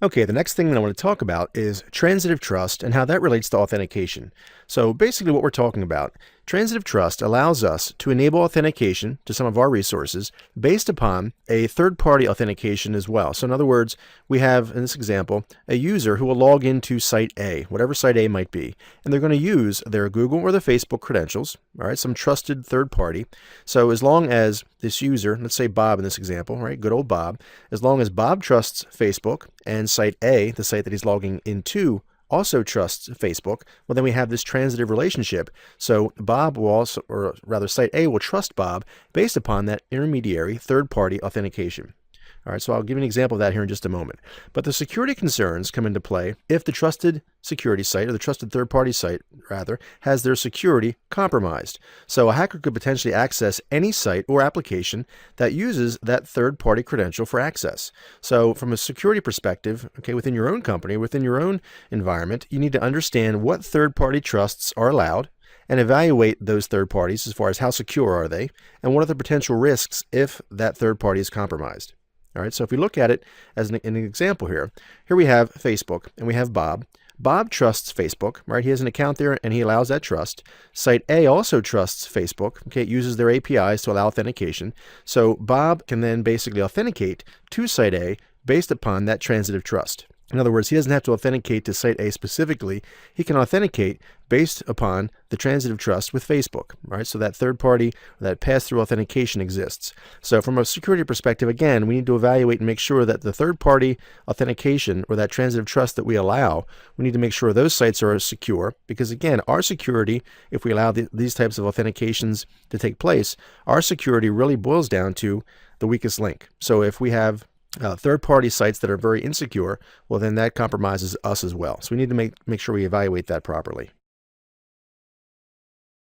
Okay, the next thing that I want to talk about is transitive trust and how that relates to authentication. So basically what we're talking about, transitive trust allows us to enable authentication to some of our resources based upon a third-party authentication as well. So in other words, we have, in this example, a user who will log into site A, whatever site A might be, and they're going to use their Google or their Facebook credentials, all right, some trusted third party. So as long as this user, let's say Bob in this example, right, good old Bob, as long as Bob trusts Facebook and site A, the site that he's logging into, also trusts Facebook, well, then we have this transitive relationship. So Bob will also, or rather site A will trust Bob based upon that intermediary third-party authentication. All right, so I'll give you an example of that here in just a moment. But the security concerns come into play if the trusted security site, or the trusted third-party site, rather, has their security compromised. So a hacker could potentially access any site or application that uses that third-party credential for access. So from a security perspective, okay, within your own company, within your own environment, you need to understand what third-party trusts are allowed and evaluate those third parties as far as how secure are they, and what are the potential risks if that third party is compromised. All right, so if we look at it as an example here we have Facebook and we have Bob. Bob trusts Facebook, right? He has an account there and he allows that trust. Site A also trusts Facebook. Okay, it uses their APIs to allow authentication. So Bob can then basically authenticate to Site A based upon that transitive trust. In other words, he doesn't have to authenticate to Site A specifically. He can authenticate based upon the transitive trust with Facebook, right? So that third party, that pass-through authentication exists. So from a security perspective, again, we need to evaluate and make sure that the third party authentication or that transitive trust that we allow, we need to make sure those sites are secure because, again, our security, if we allow these types of authentications to take place, our security really boils down to the weakest link. So if we have third-party sites that are very insecure, well, then that compromises us as well. So we need to make sure we evaluate that properly.